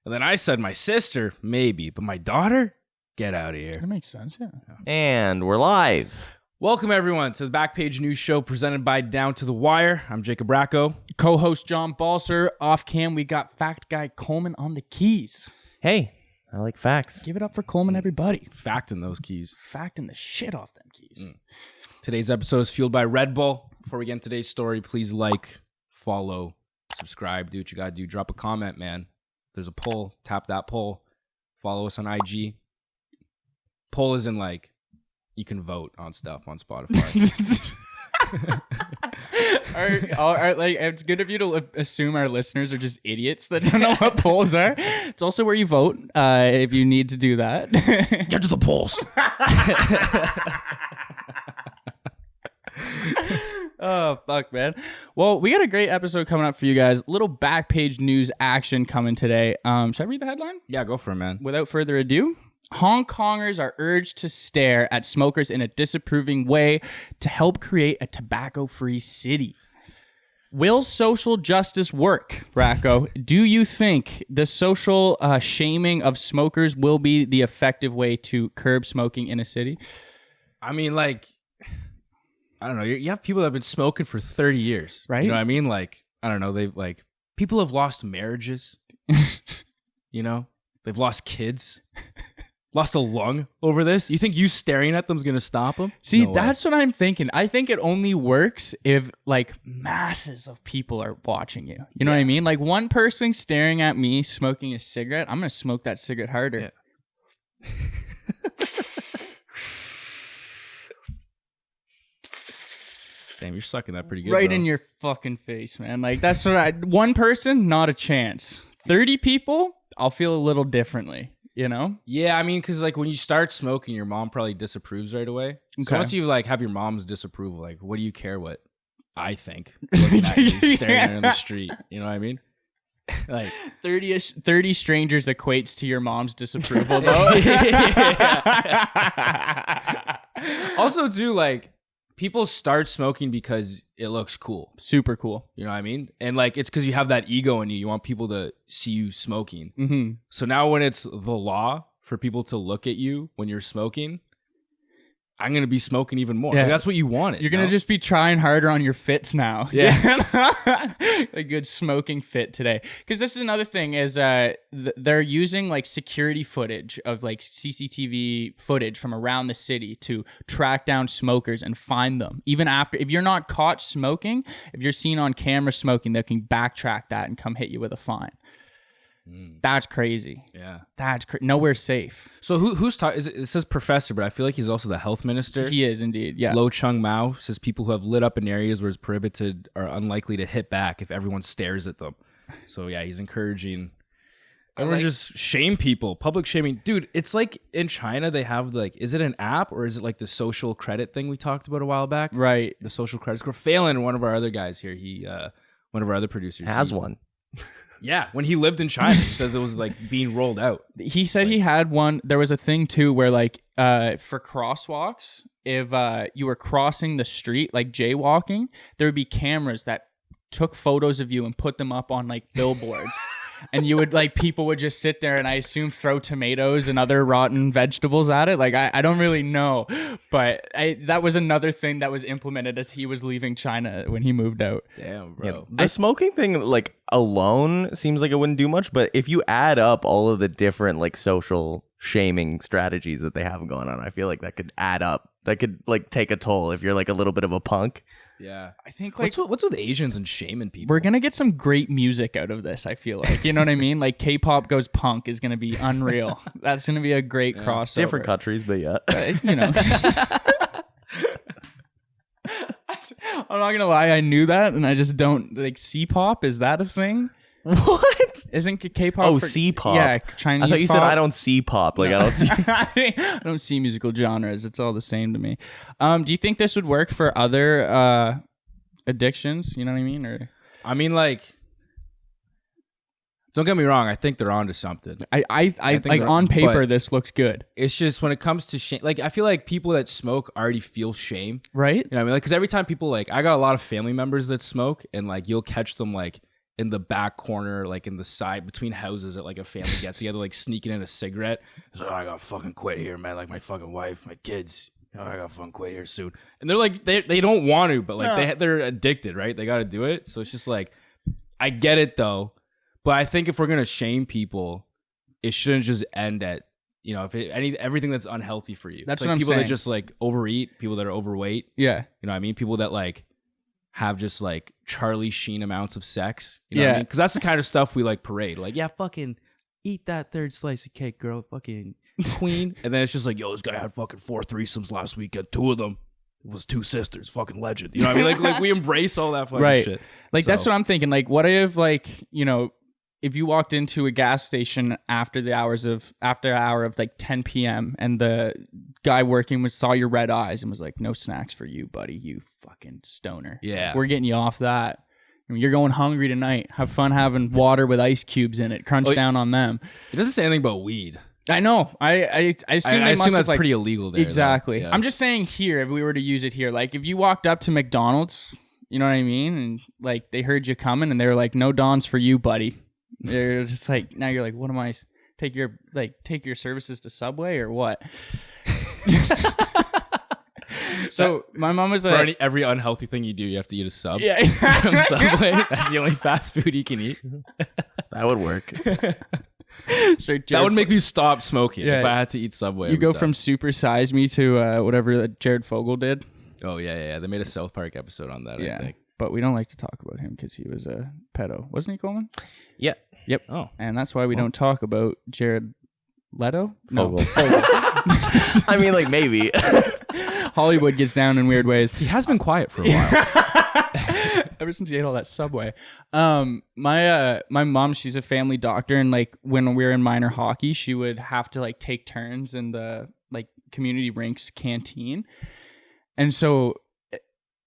And then I said my sister, maybe, but my daughter? Get out of here. That makes sense, yeah. And we're live. Welcome, everyone, to the Backpage News Show presented by Down to the Wire. I'm Jacob Bracco. Co-host John Balser. Off cam, we got fact guy Coleman on the keys. Hey, I like facts. Give it up for Coleman, everybody. Facting those keys. Facting the shit off them keys. Today's episode is fueled by Red Bull. Before we get into today's story, please like, follow, subscribe, do what you gotta do. Drop a comment, man. There's a poll. Tap that poll. Follow us on IG. Poll is in like, you can vote on stuff on Spotify. Like, it's good of you to assume our listeners are just idiots that don't know what polls are. It's also where you vote if you need to do that. Get to the polls. Oh, fuck, man. Well, we got a great episode coming up for you guys. Little Backpage news action coming today. Should I read the headline? Yeah, go for it, man. Without further ado, Hong Kongers are urged to stare at smokers in a disapproving way to help create a tobacco-free city. Will social justice work, Bracco? Do you think the social shaming of smokers will be the effective way to curb smoking in a city? I mean, like, I don't know. You have people that have been smoking for 30 years. Right. You know what I mean? Like, I don't know. They've, like, people have lost marriages. You know? They've lost kids. Lost a lung over this. You think you staring at them is going to stop them? See, No way. that's what I'm thinking. I think it only works if like masses of people are watching you. You know what I mean? Like one person staring at me smoking a cigarette, I'm going to smoke that cigarette harder. Yeah. Damn, you're sucking that pretty good. Right bro. in your fucking face, man. Like that's what one person, not a chance. 30 people, I'll feel a little differently. You know? Yeah, I mean, because like when you start smoking, your mom probably disapproves right away. So Okay. once you like have your mom's disapproval, like, what do you care what I think? Looking at you, staring at you in the street. You know what I mean? Like 30 strangers equates to your mom's disapproval, though. also, too, like people start smoking because it looks cool. Super cool. You know what I mean? And like it's because you have that ego in you. You want people to see you smoking. Mm-hmm. So now when it's the law for people to look at you when you're smoking, I'm going to be smoking even more. Yeah. Like, that's what you wanted. You're going to just be trying harder on your fits now. Yeah. A good smoking fit today. Because this is another thing is they're using like security footage of like CCTV footage from around the city to track down smokers and find them. Even after, if you're not caught smoking, if you're seen on camera smoking, they can backtrack that and come hit you with a fine. That's crazy. Yeah. That's nowhere safe. So who's talking? It says professor, but I feel like he's also the health minister. He is indeed. Yeah. Lo Chung-mau says people who have lit up in areas where it's prohibited are unlikely to hit back if everyone stares at them. So yeah, he's encouraging everyone just shame people, public shaming. Dude, it's like in China they have like, is it an app or is it like the social credit thing we talked about a while back? Right. The social credit score. Phelan, one of our other guys here, one of our other producers Has one. Yeah, when he lived in China, he says it was like being rolled out. He said he had one. There was a thing too where like for crosswalks, if you were crossing the street, like jaywalking, there would be cameras that took photos of you and put them up on like billboards. And you would like people would just sit there and I assume throw tomatoes and other rotten vegetables at it. Like I don't really know, but that was another thing that was implemented as he was leaving China when he moved out. Damn, Yeah, bro. the smoking thing, like alone, seems like it wouldn't do much. But if you add up all of the different like social shaming strategies that they have going on, I feel like that could add up. That could like take a toll if you're like a little bit of a punk. Yeah. I think like What's with Asians and shaming people? we're gonna get some great music out of this. I feel like, you know what I mean. Like K-pop goes punk is gonna be unreal. That's gonna be a great crossover. Different countries, but yeah. You know. I'm not gonna lie, I knew that, and I just don't like C-pop. Is that a thing? What? Isn't K-pop? Oh, C-pop. Yeah, Chinese. I thought you said pop? I don't see pop. Like I don't see. I don't see musical genres. It's all the same to me. Do you think this would work for other addictions? You know what I mean? Or I mean, like, don't get me wrong. I think they're onto something. I think like they're- on paper, but- this looks good, It's just when it comes to shame, like, I feel like people that smoke already feel shame. right? You know what I mean? Like, because every time people, like, I got a lot of family members that smoke, and, like, you'll catch them, like, in the back corner, like in the side between houses at like a family get together, like sneaking in a cigarette. He's like, oh, I gotta fucking quit here, man. Like my fucking wife, my kids. Oh, I gotta fucking quit here soon. And they're like, they don't want to, but like they're addicted, right? They gotta do it. So it's just like, I get it though, but I think if we're gonna shame people, it shouldn't just end at, you know, everything that's unhealthy for you. That's like what I'm people saying. that just like overeat, people that are overweight. Yeah. You know what I mean? People that like have just like Charlie Sheen amounts of sex. You know what I mean? Because that's the kind of stuff we like parade. Like, yeah, fucking eat that third slice of cake, girl. Fucking queen. And then it's just like, yo, this guy had fucking 4 threesomes last weekend. 2 of them was 2 sisters. Fucking legend. You know what I mean? Like we embrace all that fucking shit. Like that's what I'm thinking. Like, what if like, you know, if you walked into a gas station after an hour of like 10 p.m. and the guy working saw your red eyes and was like, no snacks for you, buddy, you fucking stoner. Yeah. We're getting you off that. I mean, you're going hungry tonight. Have fun having water with ice cubes in it. Crunch down on them. It doesn't say anything about weed. I know. I assume they must that's have, pretty illegal there. Exactly. Yeah. I'm just saying here, if we were to use it here, like if you walked up to McDonald's, you know what I mean? And like they heard you coming and they were like, no Dons for you, buddy. They're just like, now you're like, what am I, take your services to Subway or what? So my mom was like, every unhealthy thing you do, you have to eat a sub. yeah, From Subway. That's the only fast food you can eat. That would work. Straight That would make me stop smoking Yeah. if I had to eat Subway. you every go time. from Super Size Me to whatever that Jared Fogle did. Oh yeah. They made a South Park episode on that. I Yeah, think. but we don't like to talk about him because he was a pedo, wasn't he, Coleman? Yeah. Yep. Oh, And that's why we don't talk about Jared Leto. No, Fogle. I mean, like maybe. Hollywood gets down in weird ways. he has been quiet for a while. Ever since he ate all that Subway. My mom, she's a family doctor, and like when we were in minor hockey, she would have to like take turns in the like community rinks canteen, and so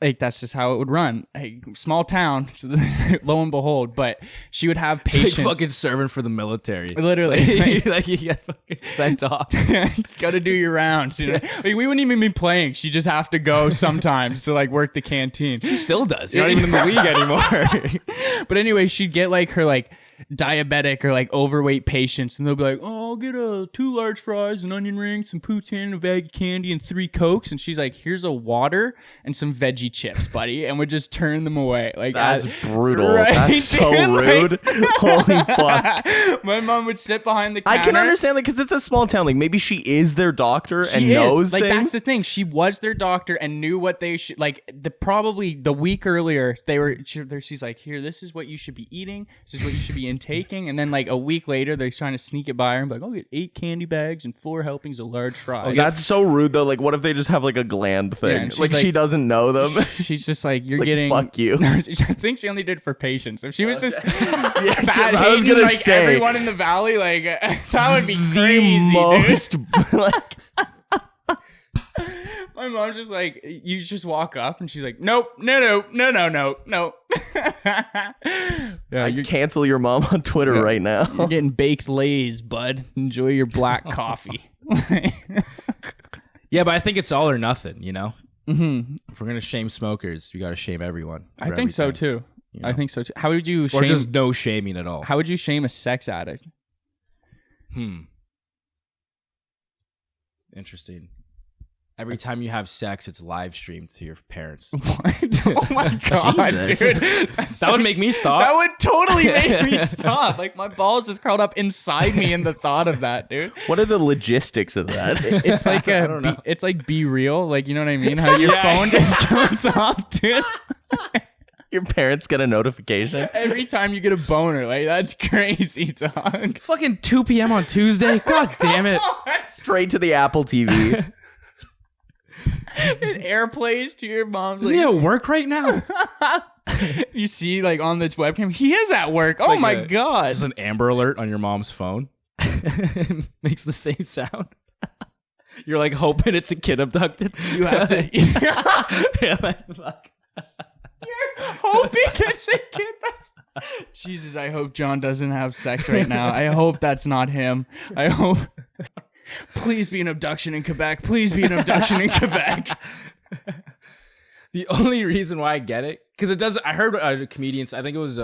like that's just how it would run. Hey, small town, so lo and behold. But she would have patients. It's like fucking serving for the military. Literally, like you get fucking sent off. got to do your rounds. You know, like we wouldn't even be playing. She just have to go sometimes to like work the canteen. She still does. You're not even in the league anymore. But anyway, she'd get like her like diabetic or like overweight patients, and they'll be like, "Oh, I'll get 2 large fries, an onion ring, some poutine, a bag of candy, and 3 Cokes." And she's like, "Here's a water and some veggie chips, buddy," and would just turn them away. Like That's brutal. Right, That's so dude, like- rude. Holy fuck. My mom would sit behind the counter. I can understand that because it's a small town. Like maybe she is their doctor and She is. knows like things. that's the thing. She was their doctor and knew what they should like. Probably the week earlier she's like, here, this is what you should be eating. This is what you should be intaking. And then like a week later, they're trying to sneak it by her and be like, I'll get 8 candy bags and 4 helpings of large fries. That's so rude though. Like what if they just have like a gland thing? and she's Like she doesn't know them. She's just like, you're like, getting fuck you. I think she only did it for patients. If she was just Yeah, 'cause fat I was hating, gonna like say, everyone in the valley, like that would be the crazy, most dude. like My mom's just like, you just walk up and she's like, nope, no. Yeah, I cancel your mom on Twitter right now. you're getting baked Lays, bud. Enjoy your black coffee. Yeah, but I think it's all or nothing, you know? Mm-hmm. If we're going to shame smokers, we got to shame everyone. I think so too. You know? I think so too. How would you Or shame? just no shaming at all. How would you shame a sex addict? Interesting. Every time you have sex, it's live streamed to your parents. What? Oh my god, Jesus. dude! That would make me stop. That would totally make me stop. Like my balls just curled up inside me in the thought of that, dude. What are the logistics of that? It's like it's like Be Real, like you know what I mean? How your phone just goes off, dude. Your parents get a notification. Every time you get a boner, like that's crazy, dog. It's fucking 2 p.m. on Tuesday. God damn it. Straight to the Apple TV. It airplays to your mom's. Isn't he at work right now? You see, like on this webcam, he is at work. Oh like my It's god! just an Amber Alert on your mom's phone. Makes the same sound. You're like hoping it's a kid abducted. You have to. Yeah, like, fuck. Hoping it's a kid. Jesus, I hope John doesn't have sex right now. I hope that's not him. I hope. Please be an abduction in Quebec. Please be an abduction in Quebec. The only reason why I get it, because it does. I heard comedians. I think it was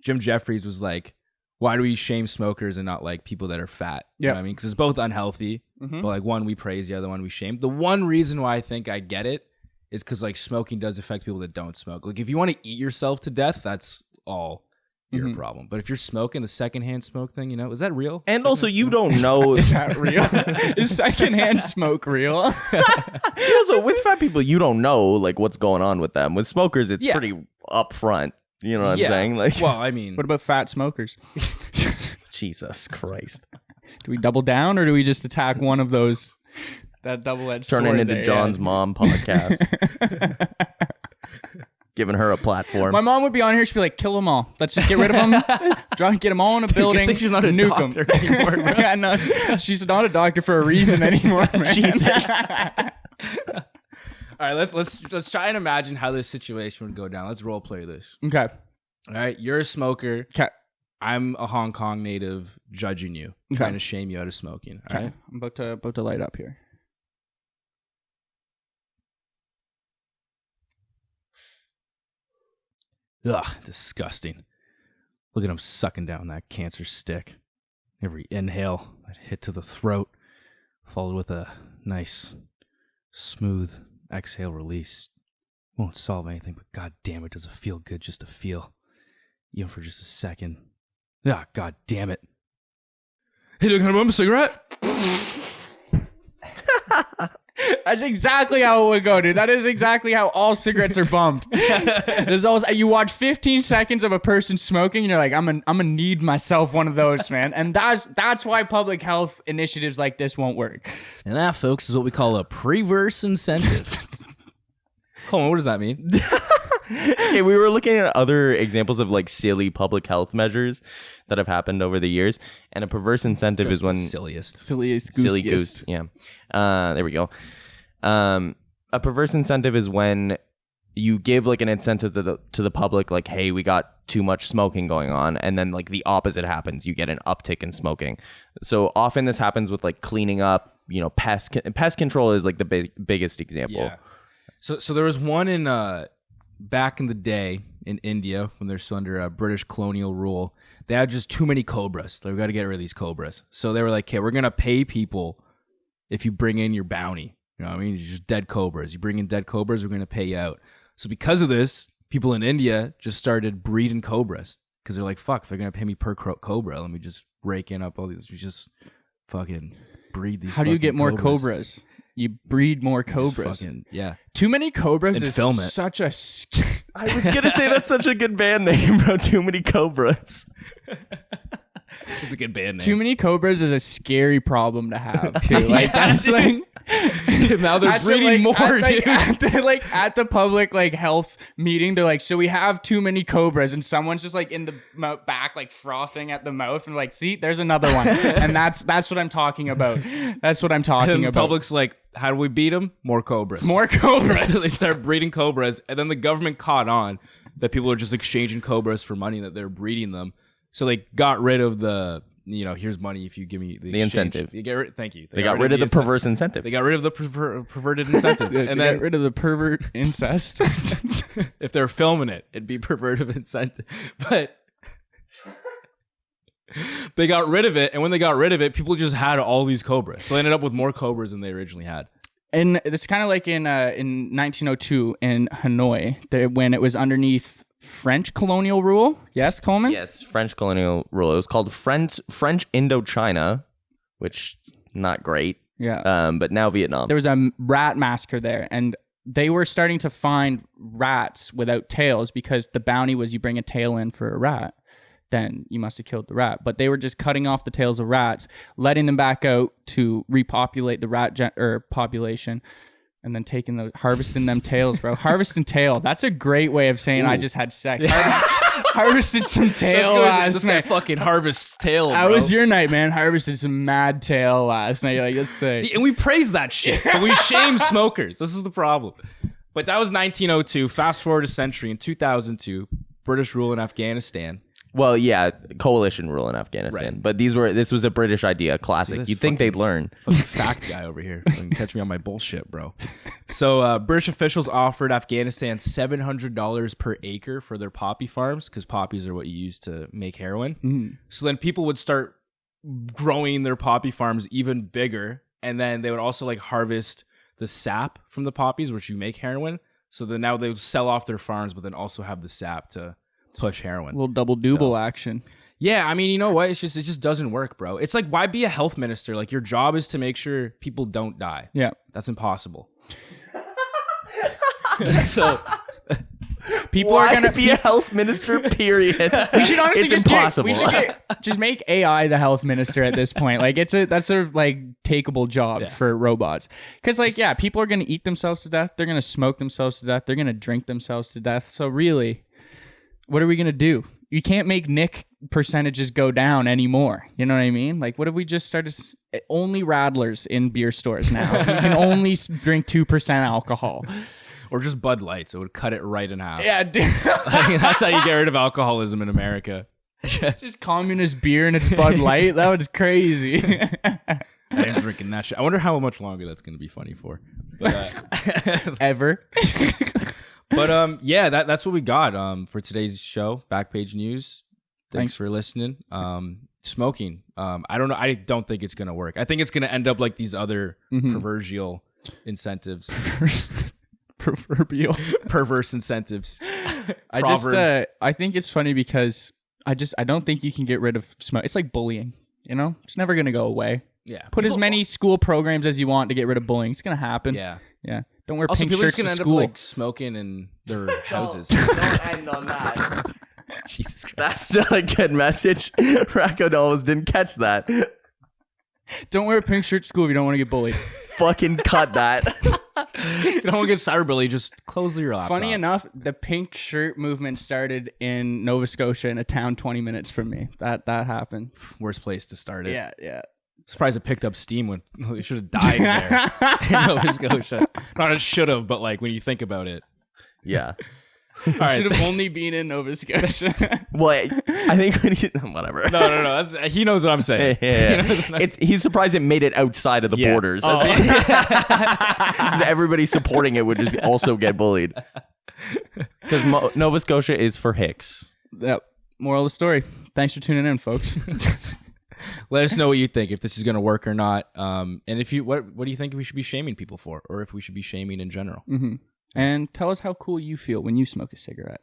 Jim Jeffries was like, why do we shame smokers and not like people that are fat? You know what I mean? Because it's both unhealthy, but like one we praise, the other one we shame. The one reason why I think I get it is because like smoking does affect people that don't smoke. Like if you want to eat yourself to death, that's all your problem. But if you're smoking the secondhand smoke thing, you know, is that real? And also, you don't know. Is that real? Is secondhand smoke real? Also, with fat people, you don't know like what's going on with them. With smokers, it's pretty upfront. You know what I'm saying? Like, well, I mean, what about fat smokers? Jesus Christ. Do we double down or do we just attack one of those? That double-edged sword. Turn it into there, John's mom podcast. Giving her a platform. My mom would be on here. She'd be like, "Kill them all. Let's just get rid of them. Get them all in a building. I think she's not a nuke doctor them." anymore. Bro. Yeah, no, she's not a doctor for a reason anymore. Man. Jesus. All right, let's try and imagine how this situation would go down. Let's role play this. Okay. All right, you're a smoker. Okay. I'm a Hong Kong native judging you, trying to shame you out of smoking. All right. I'm about to light up here. Ugh, disgusting. Look at him sucking down that cancer stick. Every inhale, that hit to the throat, followed with a nice, smooth exhale release. Won't solve anything, but god damn it, does it feel good just to feel. Even for just a second. Ah, god damn it. Hey, look, can I bum a cigarette? That's exactly how it would go, dude. That is exactly how all cigarettes are bummed. There's always you watch 15 seconds of a person smoking, and you're like, I'm gonna need myself one of those, man. And that's why public health initiatives like this won't work. And that, folks, is what we call a perverse incentive. Hold on, what does that mean? Okay, we were looking at other examples of like silly public health measures that have happened over the years, and a perverse incentive Just is when silliest. silly goose. Yeah, there we go. A perverse incentive is when you give like an incentive to the public, like, hey, we got too much smoking going on, and then like the opposite happens. You get an uptick in smoking. So often this happens with like cleaning up. You know, pest control is like the biggest example. Yeah. So there was one in back in the day in India when they're still under British colonial rule. They had just too many cobras. They've got to get rid of these cobras. So they were like, okay, we're going to pay people if you bring in your bounty. You know what I mean? You're just dead cobras. You bring in dead cobras, we're going to pay you out. So because of this, people in India just started breeding cobras because they're like, fuck, if they're going to pay me per cobra, let me just rake in up all these. We just fucking breed these. How do you get more cobras? You breed more cobras. Yeah. Too many cobras And is film it. such a... I was gonna say that's such a good band name, bro. Too many cobras. It's a good band name. Too many cobras is a scary problem to have, too. Like, that's like... Now they're breeding more, dude. At the public like health meeting, they're like, so we have too many cobras, and someone's just like in the back like frothing at the mouth and like, see, there's another one. And that's what I'm talking about. That's what I'm talking And the about. public's like, how do we beat them? More cobras. More cobras. So they start breeding cobras, and then the government caught on that people are just exchanging cobras for money, that they're breeding them. So they got rid of the, here's money if you give me the incentive. Thank you. They got rid of the perverse incentive. They got rid of the perverted incentive. And And then then get rid of the pervert incest. if they're filming it, it'd be perverted incentive. But they got rid of it, and when they got rid of it, people just had all these cobras. So they ended up with more cobras than they originally had. And it's kind of like in 1902 in Hanoi, when it was underneath French colonial rule. Yes, Coleman? Yes, French colonial rule. It was called French Indochina, which is not great. Yeah. But now Vietnam. There was a rat massacre there, and they were starting to find rats without tails because the bounty was you bring a tail in for a rat, then you must have killed the rat. But they were just cutting off the tails of rats, letting them back out to repopulate the rat population, and then harvesting them tails, bro. Harvesting tail. That's a great way of saying I just had sex. Harvested some tail last night. Fucking harvest tail, bro. How was your night, man? Harvested some mad tail last night. You're like, let's say. See, and we praise that shit, but we shame smokers. This is the problem. But that was 1902. Fast forward a century. In 2002, British rule in Afghanistan. Well, yeah, coalition rule in Afghanistan. Right. But this was a British idea, classic. You'd think they'd learn. Fucking fact guy over here. Fucking catch me on my bullshit, bro. So British officials offered Afghanistan $700 per acre for their poppy farms because poppies are what you use to make heroin. So then people would start growing their poppy farms even bigger, and then they would also like harvest the sap from the poppies, which you make heroin. So then now they would sell off their farms, but then also have the sap to push heroin. A little double action. Yeah, I mean, you know what? It just doesn't work, bro. It's like, why be a health minister? Like, your job is to make sure people don't die. Yeah. That's impossible. So people are gonna be a health minister, period. We should honestly it's just impossible. just make AI the health minister at this point. Like that's a like takeable job for robots. Because like people are gonna eat themselves to death. They're gonna smoke themselves to death. They're gonna drink themselves to death. So really, what are we gonna do? You can't make Nick percentages go down anymore. You know what I mean? Like, what if we just started only Radlers in beer stores now? We can only drink 2% alcohol. Or just Bud Lights. It would cut it right in half. Yeah, dude. Like, that's how you get rid of alcoholism in America. Just communist beer and it's Bud Light. That was crazy. I ain't drinking that shit. I wonder how much longer that's going to be funny for. But, Ever. But that's what we got for today's show. Backpage News. Thanks for listening. Smoking. I don't know. I don't think it's going to work. I think it's going to end up like these other perversial incentives. Proverbial perverse incentives. I think it's funny because I don't think you can get rid of smoke. It's like bullying, you know? It's never going to go away. Yeah. Put as many school programs as you want to get rid of bullying. It's going to happen. Yeah. Yeah. Don't wear Also, pink people are shirts just to gonna school. end up like smoking in their houses. Don't end on that. Jesus Christ. That's not a good message. Racco almost didn't catch that. Don't wear a pink shirt to school if you don't want to get bullied. Fucking cut that. If you don't want to get cyberbullied, just close your laptop. Funny enough, the pink shirt movement started in Nova Scotia in a town 20 minutes from me. That happened. Worst place to start it. Yeah. Surprised it picked up steam when it should have died there in Nova Scotia. Not it should have, but like when you think about it. Yeah. All right, should have only been in Nova Scotia. Well, I think when whatever. No. He knows what I'm saying. Yeah. He's surprised it made it outside of the borders. Oh. Because everybody supporting it would just also get bullied. Because Nova Scotia is for hicks. Yep. Moral of the story. Thanks for tuning in, folks. Let us know what you think, if this is going to work or not. And if you, what do you think we should be shaming people for, or if we should be shaming in general? And tell us how cool you feel when you smoke a cigarette.